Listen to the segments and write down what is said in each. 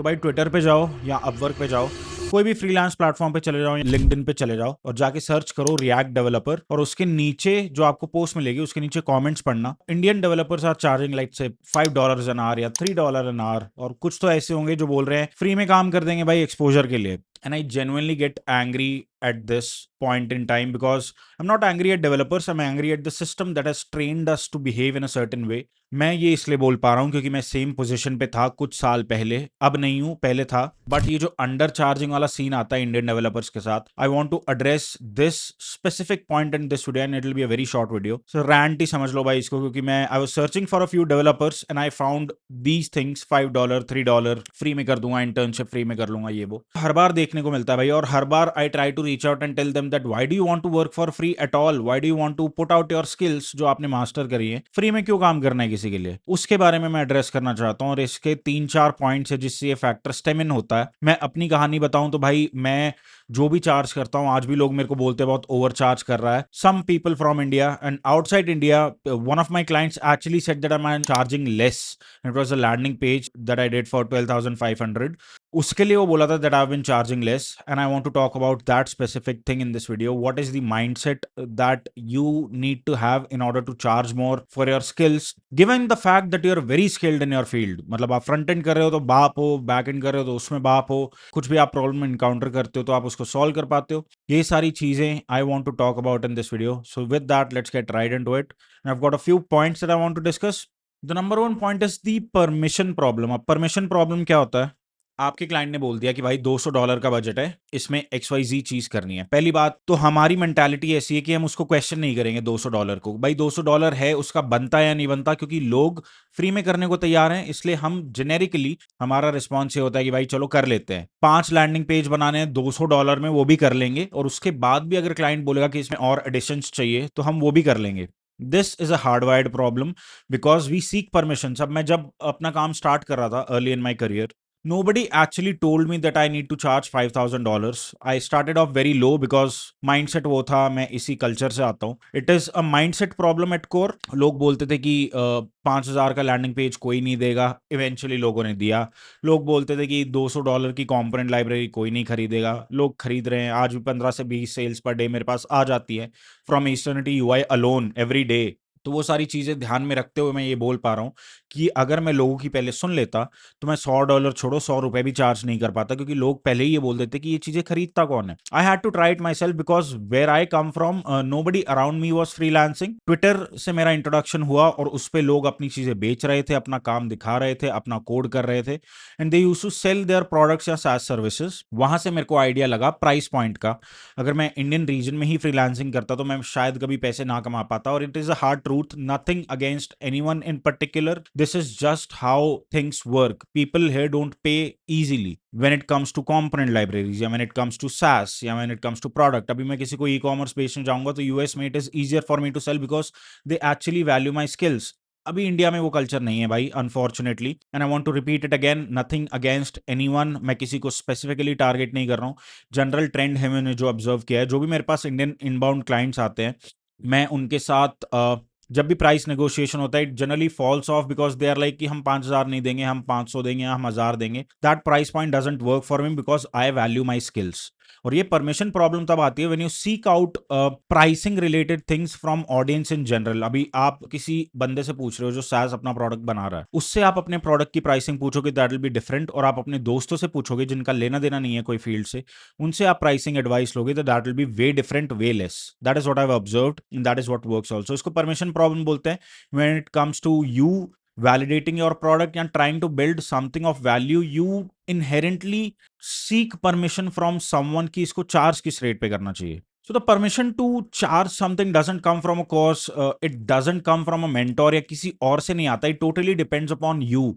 तो भाई ट्विटर पे जाओ या अपवर्क पे जाओ, कोई भी फ्रीलांस प्लेटफॉर्म पे चले जाओ या लिंक्डइन पे चले जाओ और जाके सर्च करो रिएक्ट डेवलपर, और उसके नीचे जो आपको पोस्ट मिलेगी उसके नीचे कमेंट्स पढ़ना। Indian developers are charging like से $5 एन आवर या $3 एन आवर, और कुछ तो ऐसे होंगे जो बोल रहे हैं फ्री में काम कर देंगे भाई एक्सपोजर के लिए। And I genuinely get angry at this point in time because I'm not angry at developers, I'm angry at the system that has trained us to behave in a certain way। मैं ये इसलिए बोल पा रहा हूँ क्योंकि मैं same position पे था कुछ साल पहले, अब नहीं हूँ, पहले था। बट ये जो अंडर चार्जिंग वाला सीन आता है इंडियन डेवलपर्स के साथ, I want to address this specific point in this video and it will be a very short video. So rant ही समझ लो भाई इसको, क्योंकि मैं I was searching for a few developers and I found these things, $5 $3 free में कर दूंगा, इंटर्नशिप फ्री में कर लूंगा, ये वो हर बार देखने को मिलता है भाई। और हर बार I try to reach out and tell them that why do you want to work for free at all, why do you want to put out your skills जो आपने मास्टर करी है, फ्री में क्यों काम करना है किसी के लिए। उसके बारे में मैं एड्रेस करना चाहता हूँ और इसके 3-4 पॉइंट्स है जिससे ये फैक्टर स्टेम इन होता है। मैं अपनी कहानी बताऊं तो भाई मैं जो भी चार्ज करता हूं, आज भी लोग मेरे को बोलते हैं बहुत ओवर चार्ज कर रहा है। Some people from India and outside India, one of my clients actually said that I am charging less, it was a landing page that I did for 12,500। उसके लिए वो बोला था that I have been charging less, and I want to talk about that specific thing in this video. What is the mindset that you need to have in order to charge more for your skills, given the fact that you are very skilled in your field. मतलब आप front end कर रहे हो तो बाप हो, back and कर रहे हो तो उसमें बाप हो, कुछ भी आप प्रॉब्लम इनकाउंटर करते हो तो आप उसको सॉल्व कर पाते हो। ये सारी चीजें I want to talk about in this video. So with that let's get right into it. I have got a few points that I want to discuss. The number one point is the permission problem. अब permission problem क्या होता है? आपके client ने बोल दिया कि भाई $200 का बजट है, इसमें XYZ चीज करनी है। पहली बात तो हमारी मेंटालिटी ऐसी है कि हम उसको क्वेश्चन नहीं करेंगे $200 को, भाई $200 है, उसका बनता है या नहीं बनता, क्योंकि लोग फ्री में करने को तैयार हैं, इसलिए हम जेनेरिकली हमारा रिस्पॉन्स ये होता है कि भाई चलो कर लेते हैं। 5 लैंडिंग पेज बनाने हैं $200 में, वो भी कर लेंगे, और उसके बाद भी अगर क्लाइंट बोलेगा कि इसमें और एडिशंस चाहिए तो हम वो भी कर लेंगे। This is a hardwired problem because we seek permission. अब मैं जब अपना काम स्टार्ट कर रहा था early in my career, nobody actually told me that I need to charge $5,000. I started off very low because mindset वो था, मैं इसी कल्चर से आता हूँ। It is a mindset problem at core। लोग बोलते थे कि 5,000 का लैंडिंग पेज कोई नहीं देगा, इवेंचुअली लोगों ने दिया। लोग बोलते थे कि $200 की कंपोनेंट लाइब्रेरी कोई नहीं खरीदेगा, लोग खरीद रहे हैं। आज भी 15 से 20 सेल्स पर डे मेरे पास आ जाती है from eternity UI alone every day. तो वो सारी चीजें ध्यान में रखते हुए मैं ये बोल पा रहा हूँ कि अगर मैं लोगों की पहले सुन लेता तो मैं $100 छोड़ो $100 भी चार्ज नहीं कर पाता, क्योंकि लोग पहले ही ये बोल देते कि ये चीजें खरीदता कौन है। I had to try it myself because where I come from nobody around me was freelancing. Twitter से मेरा इंट्रोडक्शन हुआ और उस पर लोग अपनी चीजें बेच रहे थे, अपना काम दिखा रहे थे, अपना कोड कर रहे थे, and they used to sell their products या SaaS सर्विसेज। वहां से मेरे को आइडिया लगा प्राइस पॉइंट का। अगर मैं इंडियन रीजन में ही फ्रीलांसिंग करता तो मैं शायद कभी पैसे ना कमा पाता। और it is a hard truth, nothing against anyone in particular, this is just how things work. People here don't pay easily when it comes to component libraries या when it comes to SaaS या when it comes to product। अभी मैं किसी को e-commerce बेचने जाऊंगा तो US में it is easier for me to sell because they actually value my skills। अभी इंडिया में वो कल्चर नहीं है भाई, unfortunately, and I want to repeat it again, nothing against anyone. मैं किसी को स्पेसिफिकली टारगेट नहीं कर रहा हूँ, जनरल ट्रेंड है मैंने जो ऑब्जर्व किया है। जो भी मेरे पास इंडियन इनबाउंड क्लाइंट्स आते हैं, मैं उनके साथ जब भी प्राइस नेगोशिएशन होता है, it generally falls off because they are like कि हम 5,000 नहीं देंगे, हम 500 देंगे, हम 1,000 देंगे। That price point doesn't work for me because I value my skills. और ये परमिशन प्रॉब्लम तब आती है when you seek out pricing related things from audience in general. अभी आप किसी बंदे से पूछ रहे हो जो SaaS अपना प्रोडक्ट बना रहा है, उससे आप अपने प्रोडक्ट की प्राइसिंग पूछोगे, दैट विल बी डिफरेंट। और आप अपने दोस्तों से पूछोगे जिनका लेना देना नहीं है कोई फील्ड से, उनसे आप प्राइसिंग एडवाइस लोगे तो that will be way different, way less. That is what I have observed and that is what works also. इसको परमिशन प्रॉब्लम बोलते हैं when it comes to you validating your product and trying to build something of value, you inherently seek permission from someone कि इसको charge किस rate पे करना चाहिए। So the permission to charge something doesn't come from a course, it doesn't come from a mentor या किसी और से नहीं आता, it totally depends upon you।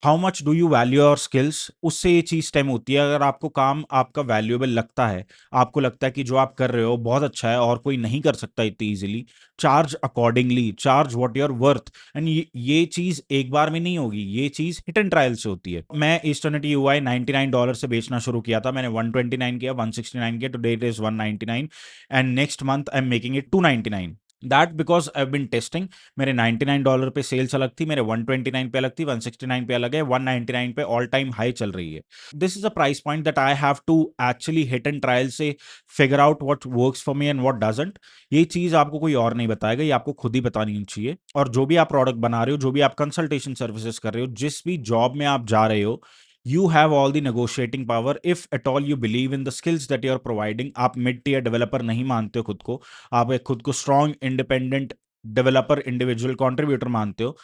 How much do you value your skills, उससे ये चीज स्टेम होती है। अगर आपको काम आपका वैल्यूएबल लगता है, आपको लगता है कि जो आप कर रहे हो बहुत अच्छा है और कोई नहीं कर सकता इतनी easily, charge accordingly, charge what you're worth. And ये चीज एक बार में नहीं होगी, ये चीज हिट एंड ट्रायल से होती है। मैं ईटर्निटी UI $99 से बेचना शुरू किया था, मैंने 129 किया, 169 किया, today it is 199 and next month I am making it 299। That because I been testing. मेरे $99 पे सेल्स अलग थी, मेरे 129 पे अलग थी, 169 पे अलग है, 199 पे ऑल टाइम हाई चल रही है। This is a price point that I have to actually hit and trial से figure out what works for me and what doesn't. ये चीज आपको कोई और नहीं बताएगा, ये आपको खुद ही बतानी चाहिए। और जो भी आप प्रोडक्ट बना रहे हो, जो भी आप कंसल्टेशन सर्विसेज कर रहे हो, जिस भी जॉब में आप जा रहे हो, you have all the negotiating power if at all you believe in the skills that you are providing। आप मिड टीयर डेवलपर नहीं मानते हो खुद को, आप एक खुद को strong independent developer individual contributor मानते हो,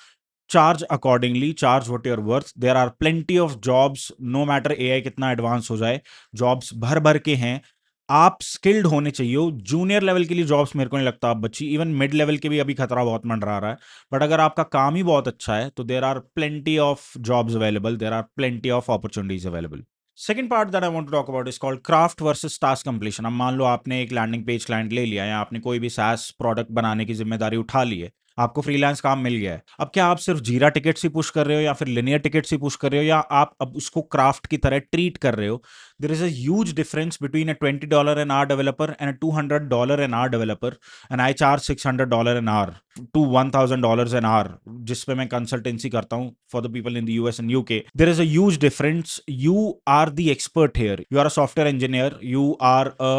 charge accordingly, charge what you're worth. There are plenty of jobs, no matter AI कितना एडवांस हो जाए, जॉब्स भर भर के हैं। आप स्किल्ड होने चाहिए हो। जूनियर लेवल के लिए जॉब्स मेरे को नहीं लगता आप बची, इवन मिड लेवल के भी अभी खतरा बहुत मंडरा रहा है। बट अगर आपका काम ही बहुत अच्छा है तो there are plenty of jobs available, there are plenty of opportunities available. Second part that I want to talk about is called craft versus task completion. अब मान लो आपने एक लैंडिंग पेज क्लाइंट ले लिया, या आपने कोई भी SaaS प्रोडक्ट बनाने की जिम्मेदारी उठा ली है, आपको फ्रीलांस काम मिल गया है। अब क्या आप सिर्फ जीरा टिकट्स ही पुश कर रहे हो, या फिर लिनियर टिकट्स ही पुश कर रहे हो, या आप अब उसको क्राफ्ट की तरह ट्रीट कर रहे हो? There is a huge difference between a $20 an hour developer and a $200 an hour developer, and I charge $600 an hour to $1,000 an hour, जिस पे मैं कंसल्टेंसी करता हूँ for the people in the US and UK। There is a huge difference. You are the expert here, you are a software engineer, you are a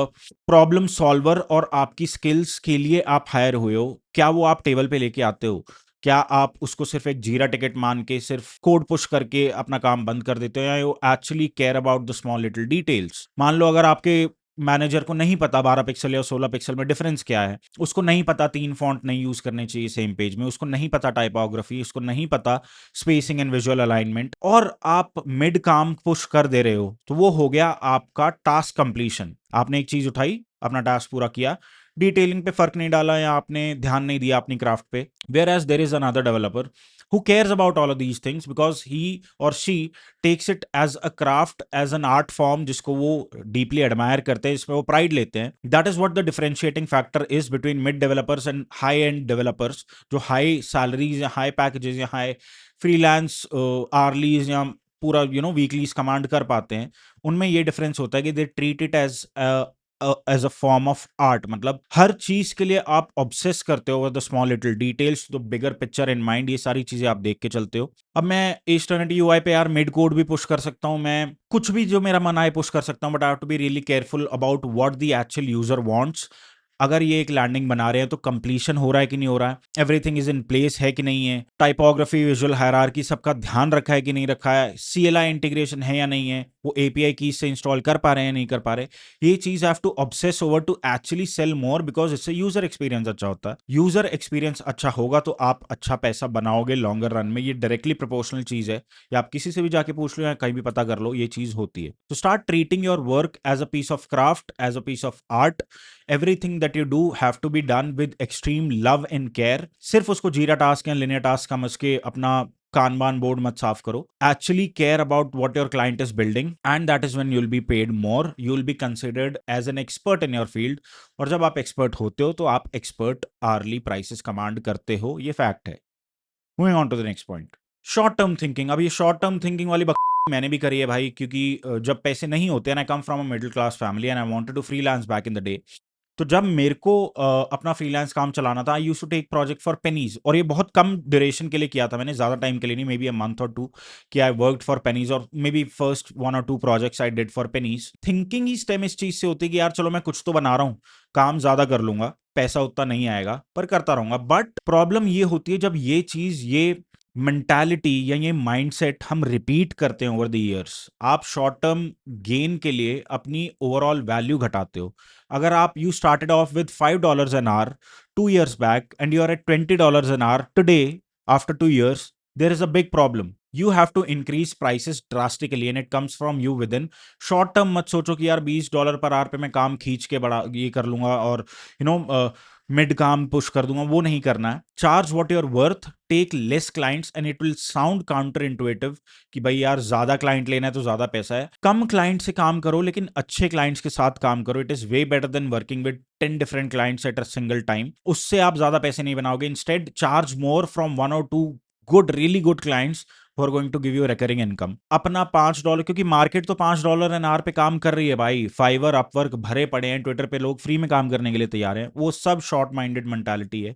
problem solver, और आपकी skills के लिए आप हायर हुए हो। क्या वो आप टेबल पे लेके आते हो? क्या आप उसको सिर्फ एक जीरा टिकट मान के सिर्फ कोड पुश करके अपना काम बंद कर देते हो, या you actually care about the small little details? मान लो अगर आपके मैनेजर को नहीं पता 12 पिक्सल या 16 पिक्सल में डिफरेंस क्या है, उसको नहीं पता 3 फॉन्ट नहीं यूज करने चाहिए सेम पेज में, उसको नहीं पता टाइपोग्राफी, उसको नहीं पता स्पेसिंग एंड विजुअल अलाइनमेंट, और आप मिड काम पुश कर दे रहे हो, तो वो हो गया आपका टास्क कंप्लीशन। आपने एक चीज उठाई, अपना टास्क पूरा किया, डिटेलिंग पे फर्क नहीं डाला, या आपने ध्यान नहीं दिया अपनी क्राफ्ट पे। Whereas there is another developer who cares about all of these things because he or she takes it as a craft, as an art form, जिसको वो deeply admire करते हैं, जिसमें वो pride लेते हैं। That is what the differentiating factor is between mid developers and high end developers, जो high salaries या high packages या high freelance hourlies या पूरा वीकलीज कमांड कर पाते हैं। उनमें ये डिफरेंस होता है कि they treat it as as a form of art. मतलब हर चीज के लिए आप ऑब्सेस करते हो the small little details, the bigger picture in mind, ये सारी चीजें आप देख के चलते हो। अब मैं एस्टर्निटी यूआई पे यार मिड कोड भी पुश कर सकता हूँ, मैं कुछ भी जो मेरा मन आए पुश कर सकता हूँ, but I have to be really careful about what the actual user wants. अगर ये एक लैंडिंग बना रहे हैं तो कंप्लीशन हो रहा है कि नहीं हो रहा है, एवरीथिंग इज इन प्लेस है कि नहीं है, टाइपोग्राफी, विजुअल हायरार्की, सबका ध्यान रखा है कि नहीं रखा है, CLI इंटीग्रेशन है या नहीं है, वो API की से इंस्टॉल कर पा रहे हैं नहीं कर पा रहे। ये चीज have to obsess over to actually sell more, because इससे यूजर एक्सपीरियंस अच्छा होता है। यूजर एक्सपीरियंस अच्छा होगा तो आप अच्छा पैसा बनाओगे लॉन्गर रन में। ये डायरेक्टली प्रोपोर्शनल चीज है, या आप किसी से भी जाके पूछ लो या कहीं भी पता कर लो, ये चीज होती है। तो start treating your work as a piece of craft, as a piece of art. Everything that you do have to be done with extreme love and care. सिर्फ उसको जीरा टास्क या लिनियर टास्क समझ के अपना कानबान बोर्ड मत साफ करो। Actually care about what your client is building, and that is when you will be paid more, you will be considered as an expert in your field. और जब आप expert होते हो तो आप एक्सपर्ट आर्ली प्राइसेस कमांड करते हो, ये फैक्ट है। Moving on to the next point, short term thinking. अब ये शॉर्ट टर्म थिंकिंग वाली मैंने भी करी है भाई, क्योंकि जब पैसे नहीं होते, and I come from a middle class family and I wanted to freelance back in the day. तो जब मेरे को अपना फ्रीलांस काम चलाना था, I used to take project for pennies, और ये बहुत कम ड्यूरेशन के लिए किया था मैंने, ज्यादा टाइम के लिए नहीं, मे बी अ मंथ और टू, कि आई वर्कड फॉर पेनीज, और may be first 1 or 2 projects I did for pennies. Thinking he stem इस चीज से होती है कि यार चलो मैं कुछ तो बना रहा हूँ, काम ज्यादा कर लूंगा, पैसा उतना नहीं आएगा पर करता रहूंगा। बट प्रॉब्लम ये होती है जब ये चीज, ये मेंटालिटी या ये माइंडसेट हम रिपीट करते हैं ओवर द इयर्स, आप शॉर्ट टर्म गेन के लिए अपनी ओवरऑल वैल्यू घटाते हो। अगर आप you started off with $5 an hour 2 years back and you are at $20 an hour today, after 2 years, there is a big problem. You have to increase prices drastically and it comes from you within. Short term मत सोचो कि यार $20 per hour पे मैं काम खींच के बड़ा ये कर लूंगा और मिड काम पुश कर दूंगा, वो नहीं करना है। Charge what your worth, take less clients and it will sound counter intuitive कि भाई यार ज्यादा क्लाइंट लेना है तो ज्यादा पैसा है। कम क्लाइंट से काम करो लेकिन अच्छे क्लाइंट्स के साथ काम करो। It is way better than working with 10 different clients at a single time. उससे आप ज्यादा पैसे नहीं बनाओगे। Instead charge more from 1 or 2 good, really good clients, who are going to give you recurring income. अपना $5, क्योंकि मार्केट तो $5 an hour पे काम कर रही है भाई, फाइवर अपवर्क भरे पड़े हैं, ट्विटर पे लोग फ्री में काम करने के लिए तैयार हैं, वो सब शॉर्ट माइंडेड मेंटालिटी है।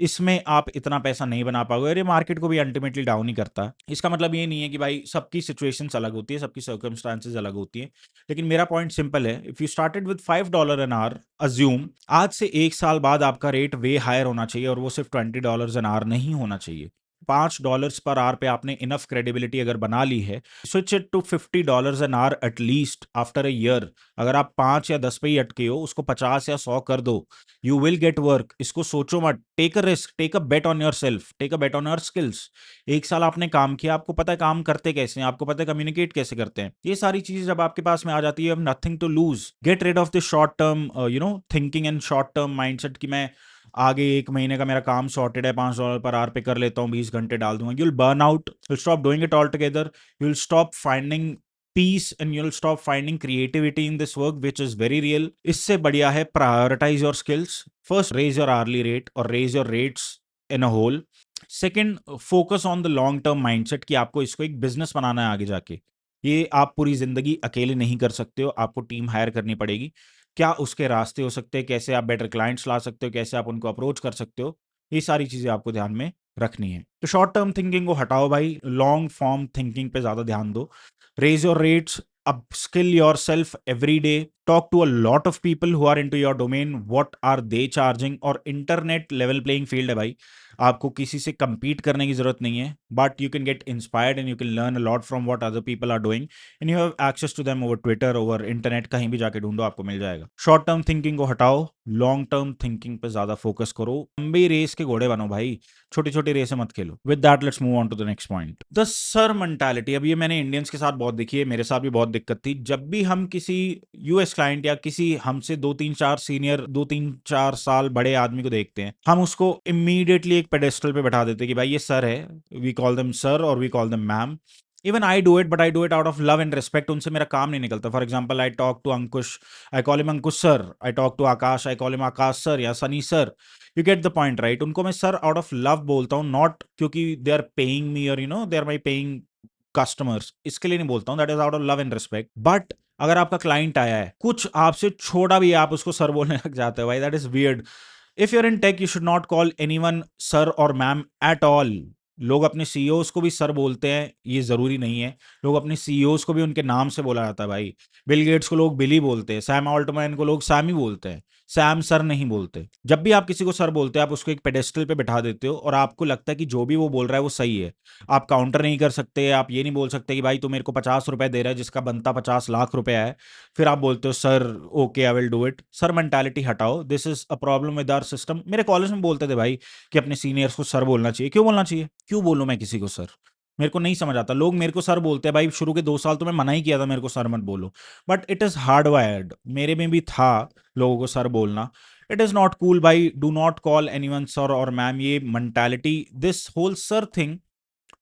इसमें आप इतना पैसा नहीं बना पाओगे और ये मार्केट को भी अल्टीमेटली डाउन ही करता है। इसका मतलब ये नहीं है कि भाई सबकी सिचुएशंस अलग होती है, सबकी सर्कमस्टांसेस अलग होती हैं, लेकिन मेरा पॉइंट सिंपल है, if you started with $5 an hour, assume आज से 1 साल बाद आपका रेट वे हायर होना चाहिए और वो सिर्फ $20 एन आवर नहीं होना चाहिए। $5 पर आवर पे आपने इनफ क्रेडिबिलिटी अगर बना ली है, switch it to $50 an hour at least after a year. अगर आप 5 या 10 पे ही अटके हो, उसको 50 या 100 कर दो, यू विल गेट वर्क। इसको सोचो मत, take a risk, take a bet on yourself, take a bet on your skills. 1 साल आपने काम किया, आपको पता है काम करते कैसे हैं, आपको पता है कम्युनिकेट कैसे करते हैं। ये सारी चीजें जब आपके पास में आ जाती है, nothing to lose. Get rid of the short term thinking and short term mindset कि मैं आगे 1 महीने का मेरा काम सॉर्टेड है, $5 पर आवर पे कर लेता हूँ, 20 घंटे डाल दूंगा। You'll burn out, you'll stop doing it all together, you'll stop finding peace and you'll stop finding creativity in this work which is very real. इससे बढ़िया है prioritize your skills. First, raise your hourly rate or raise your rates in a whole. Second, focus on the long term mindset कि आपको इसको एक business बनाना है आगे जाके। ये आप पूरी जिंदगी अकेले नहीं कर सकते हो, आपको टीम हायर करनी पड़ेगी। क्या उसके रास्ते हो सकते हैं, कैसे आप बेटर क्लाइंट्स ला सकते हो, कैसे आप उनको अप्रोच कर सकते हो, ये सारी चीजें आपको ध्यान में रखनी है। तो शॉर्ट टर्म थिंकिंग को हटाओ भाई, लॉन्ग फॉर्म थिंकिंग पे ज्यादा ध्यान दो। Raise your rates, upskill yourself every day, talk to a lot of people who are into your domain, what are they charging। और इंटरनेट लेवल प्लेइंग फील्ड है भाई, आपको किसी से compete करने की जरूरत नहीं है, but you can get inspired and you can learn a lot from what other people are doing and you have access to them over Twitter, over internet, कहीं भी जाके ढूंढो आपको मिल जाएगा। शॉर्ट टर्म थिंकिंग को हटाओ, लॉन्ग टर्म थिंकिंग पे ज्यादा फोकस करो, लंबी रेस के घोड़े बनो भाई, छोटी छोटी रेसें मत खेलो। With that let's move on to the next point, the sir mentality. अब ये मैंने इंडियंस के साथ बहुत देखी है, मेरे साथ भी बहुत दिक्कत थी। जब भी हम किसी यूएस क्लाइंट या किसी हमसे 2-3-4 सीनियर, 2-3-4 साल बड़े आदमी को देखते हैं, हम उसको इमीडिएटली एक पेडेस्टल पे बैठा देते हैं कि भाई ये सर है, वी कॉल देम सर और we call them ma'am. Even I do it, but I do it out of love and respect. उनसे मेरा काम नहीं निकलता। For example, I talk to Ankush, I call him Ankush sir. I talk to Akash, I call him Akash sir या Sunny sir. You get the point right. उनको मैं sir out of love बोलता हूँ, नॉट क्योंकि दे आर पेइंग मी और they are my paying customers, इसके लिए नहीं बोलता हूँ। That is out of love and respect. But अगर आपका क्लाइंट आया है, कुछ आपसे छोटा भी है, आप उसको सर बोलने लग जाते हो भाई, that is weird. If you're in tech, you should not call anyone sir और मैम एट ऑल। लोग अपने सीईओज को भी सर बोलते हैं, ये जरूरी नहीं है। लोग अपने सीईओज को भी उनके नाम से बोला जाता है भाई। बिल गेट्स को लोग बिली बोलते हैं, सैम ऑल्टमैन को लोग सैम ही बोलते हैं, सैम सर नहीं बोलते। जब भी आप किसी को सर बोलते हैं, आप उसको एक पेडेस्टल पे बैठा देते हो और आपको लगता है कि जो भी वो बोल रहा है वो सही है। आप काउंटर नहीं कर सकते, आप ये नहीं बोल सकते कि भाई तू मेरे को ₹50 दे रहा है जिसका बनता 50 लाख रुपया है, फिर आप बोलते हो sir okay I will do it. Sir mentality हटाओ, this is a problem with our system. मेरे कॉलेज में बोलते थे भाई कि अपने सीनियर्स को सर बोलना चाहिए। क्यों बोलना चाहिए? क्यों बोलूं मैं किसी को सर? मेरे को नहीं समझ आता। लोग मेरे को सर बोलते हैं भाई, शुरू के 2 साल तो मैं मना ही किया था मेरे को सर मत बोलो, but it is hard wired, मेरे में भी था लोगों को सर बोलना। इट इज नॉट कूल भाई, do not call anyone sir और मैम। ये mentality, this whole sir thing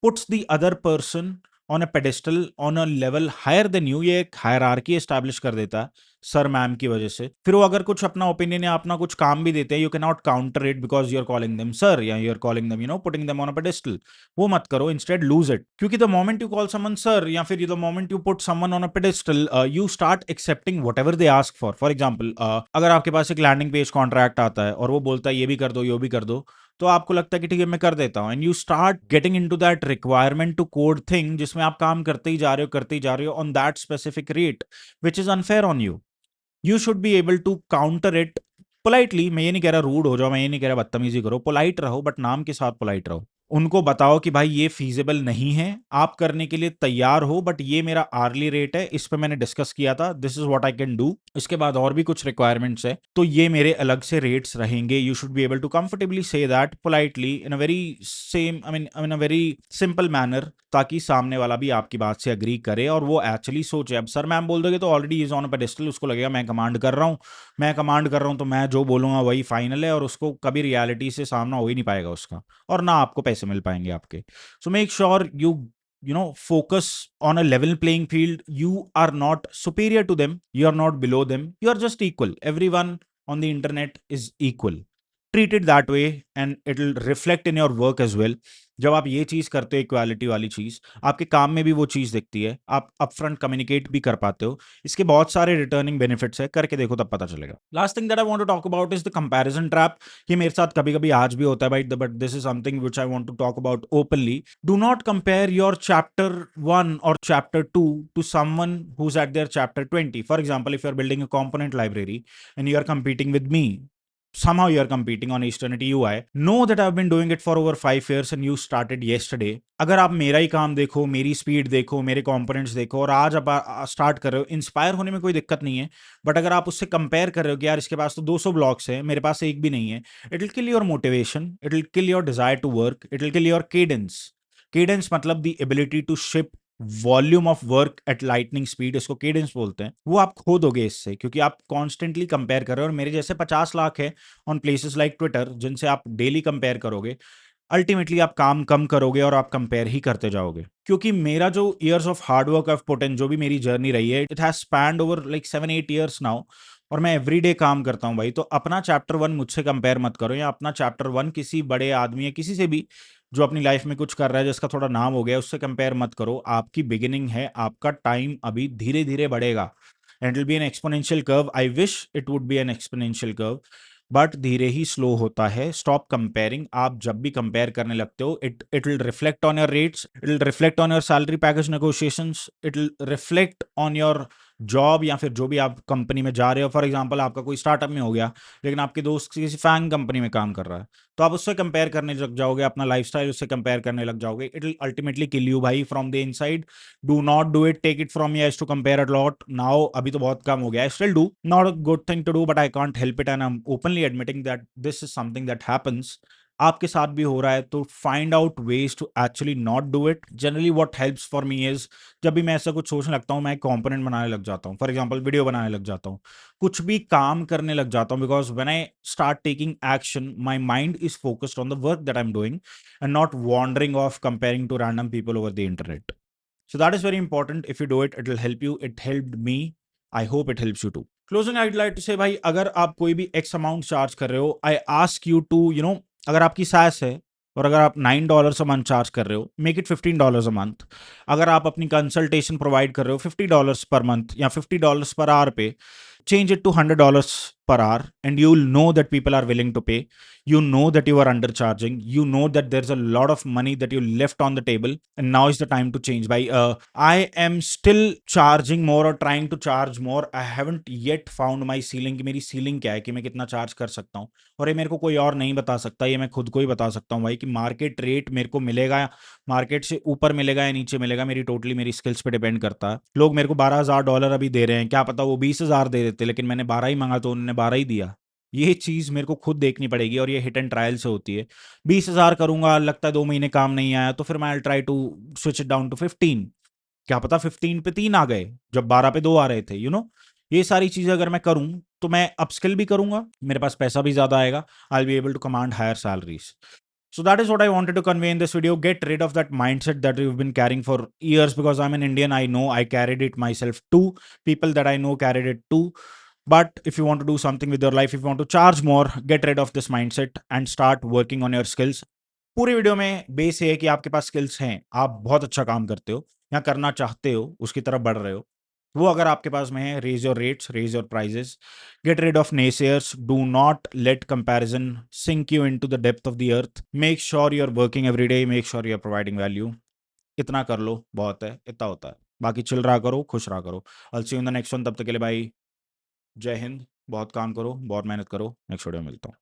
puts the other person on a pedestal, on a level higher than you। ये एक हायरार्की एस्टैब्लिश कर देता है sir ma'am की वजह से। फिर वो अगर कुछ अपना ओपिनियन या अपना कुछ काम भी देते हैं, you can not counter it because you are calling them sir या you are calling them putting them on a pedestal. वो मत करो, इंस्टेड लूज इट। क्योंकि the moment you call someone sir या फिर the moment you put someone on a pedestal, you start accepting whatever they ask for. For example, अगर आपके पास एक landing page contract आता है और वो बोलता है ये भी कर दो, ये भी कर दो, तो आपको लगता है कि ठीक है मैं कर देता हूं, and you start getting into that requirement to code thing जिसमें आप काम करते ही जा रहे हो, करते ही जा रहे हो on that specific rate which is unfair on you. You should be able to counter it politely. मैं ये नहीं कह रहा रूड हो जाओ, मैं ये नहीं कह रहा बदतमीजी करो, पोलाइट रहो, बट नाम के साथ पोलाइट रहो। उनको बताओ कि भाई ये फीजिबल नहीं है, आप करने के लिए तैयार हो, बट ये मेरा आर्ली रेट है, इस पे मैंने डिस्कस किया था, this is what I can do. इसके बाद और भी कुछ रिक्वायरमेंट्स है, तो ये मेरे अलग से रेट्स रहेंगे। You should be able to comfortably say that politely in a very same, I mean a very simple manner, ताकि सामने वाला भी आपकी बात से अग्री करे और वो एक्चुअली सोचे। अब सर मैम बोल दोगे तो already is on a pedestal, उसको लगेगा मैं कमांड कर रहा हूँ, मैं कमांड कर रहा हूँ तो मैं जो बोलूंगा वही फाइनल है, और उसको कभी रियलिटी से सामना हो ही नहीं पाएगा उसका, और ना आपको पैसे मिल पाएंगे आपके। So make sure you focus on a level playing field। you are not superior to them, you are not below them, you are just equal। everyone on the internet is equal। Treat it that way and it will reflect in your work as well. जब आप ये चीज करते हो, equality वाली चीज, आपके काम में भी वो चीज दिखती है, आप अपफ्रंट कम्युनिकेट भी कर पाते हो। इसके बहुत सारे रिटर्निंग बेनिफिट्स है, करके देखो तब पता चलेगा। Last thing that I want to talk about is the comparison trap. ये मेरे साथ कभी कभी आज भी होता है भाई, but this is something which I want to talk about openly. Do not compare your chapter 1 और chapter 2 to someone who's at their chapter 20. For example, if you're building a component library and you are competing with me, somehow you are competing on Eternity UI. Know that I've been doing it for over 5 years and you started yesterday. अगर आप मेरा ही काम देखो, मेरी speed देखो, मेरे components देखो और आज आप स्टार्ट कर रहे हो, इंस्पायर होने में कोई दिक्कत नहीं है। बट अगर आप उससे कंपेयर कर रहे हो कि यार इसके पास तो 200 ब्लॉक्स है, मेरे पास एक भी नहीं है, it will kill your motivation, it will kill your desire to work, it will kill your cadence. Cadence मतलब the ability to ship volume of work at lightning speed, इसको केडेंस बोलते हैं। वो आप खो दोगे इससे, क्योंकि आप कॉन्स्टेंटली कंपेयर कर रहे हो। और मेरे जैसे 50 लाख है ऑन प्लेसेस लाइक ट्विटर, जिनसे आप डेली कंपेयर करोगे, अल्टीमेटली आप काम कम करोगे और आप कंपेयर ही करते जाओगे। क्योंकि मेरा जो years of hard work of put in, जो भी मेरी जर्नी रही है, it has spend over like 7-8 years now. और मैं एवरीडे काम करता हूँ भाई। तो अपना चैप्टर 1 मुझसे कंपेयर मत करो, या अपना चैप्टर 1 किसी बड़े आदमी या किसी से भी जो अपनी लाइफ में कुछ कर रहा है, जिसका थोड़ा नाम हो गया, उससे कंपेयर मत करो। आपकी बिगिनिंग है, आपका टाइम अभी धीरे धीरे बढ़ेगा and it will B N exponential curve. I wish it would be N exponential curve, but धीरे ही स्लो होता है। Stop comparing. आप जब भी कंपेयर करने लगते हो, it will reflect on your rates, it will reflect on your salary package negotiations, it will reflect on your job, या फिर जो भी आप कंपनी में जा रहे हो। फॉर एग्जांपल, आपका कोई स्टार्टअप में हो गया, लेकिन आपके दोस्त किसी फैंग कंपनी में काम कर रहा है, तो आप उससे कंपेयर करने लग जाओगे, अपना लाइफस्टाइल उससे कंपेयर करने लग जाओगे। It will ultimately kill you भाई from the inside. Do not do it, take it from me as to compare a lot now. अभी तो बहुत कम हो गया है, still do, not a good thing to do, but I can't help it and I am openly admitting that this is something that happens. आपके साथ भी हो रहा है, तो find out ways to actually not do it. Generally what helps for me is, जब भी मैं ऐसा कुछ सोचने लगता हूँ, मैं कंपोनेंट बनाने लग जाता हूँ। फॉर एग्जांपल, वीडियो बनाने लग जाता हूँ, कुछ भी काम करने लग जाता हूँ, because when I start taking action, my mind is focused on the work that I am doing and not wandering off comparing to random people over the internet. So that is very important. If you do it, it will help you. It helped me. I hope it helps you too. Closing, I'd like to say भाई, अगर आप कोई भी X amount charge कर रहे हो, I ask you to, अगर आपकी SaaS है और अगर आप $9 अ मंथ चार्ज कर रहे हो, मेक इट $15 अ मंथ। अगर आप अपनी कंसल्टेशन प्रोवाइड कर रहे हो $50 पर मंथ या $50 पर आवर पे, change it to $100 per hour, and you'll know that people are willing to pay. You know that you are undercharging. You know that there's a lot of money that you left on the table, and now is the time to change. By I am still charging more or trying to charge more. I haven't yet found my ceiling कि मेरी ceiling क्या है, कि मैं कितना charge कर सकता हूँ। और ये मेरे को कोई और नहीं बता सकता, ये मैं खुद को ही बता सकता हूँ भाई, कि मार्केट रेट मेरे को मिलेगा, मार्केट से ऊपर मिलेगा या नीचे मिलेगा, मेरी टोटली मेरी स्किल्स पे डिपेंड करता है। लोग मेरे को $12,000 अभी दे रहे हैं, क्या पता वो 20,000 दे देते, लेकिन मैंने 12 ही मांगा तो उन्होंने 12 ही दिया। ये चीज मेरे को खुद देखनी पड़ेगी, और ये हिट एंड ट्रायल से होती है। 20,000 करूंगा, लगता है 2 महीने काम नहीं आया, तो फिर मैं try to switch it down to 15। क्या पता 15 पे 3 आ गए, जब 12 पे 2 आ रहे थे, ये सारी चीजें अगर मैं करूं, तो मैं अपस्किल भी करूंगा, मेरे पास पैसा भी ज्यादा आएगा, I will be able to command higher salaries. So that is what I wanted to convey in this video. Get rid of that mindset that you've been carrying for years, because I'm an Indian. I know I carried it myself too. People that I know carried it too. But if you want to do something with your life, if you want to charge more, get rid of this mindset and start working on your skills. पूरी video में base ये है कि आपके पास skills हैं, आप बहुत अच्छा काम करते हो या करना चाहते हो, उसकी तरफ बढ़ रहे हो। वो अगर आपके पास में है, raise your rates, raise your prices, get rid of naysayers, do not let comparison sink you into the depth of the earth. Make sure you are working every day, make sure you are providing value. इतना कर लो, बहुत है, इतना होता है। बाकी chill रहा करो, खुश रहा करो। I see you in the next one. तब तक के लिए भाई, जय हिंद। बहुत काम करो, बहुत मेहनत करो। नेक्स्ट वीडियो में मिलता हूँ।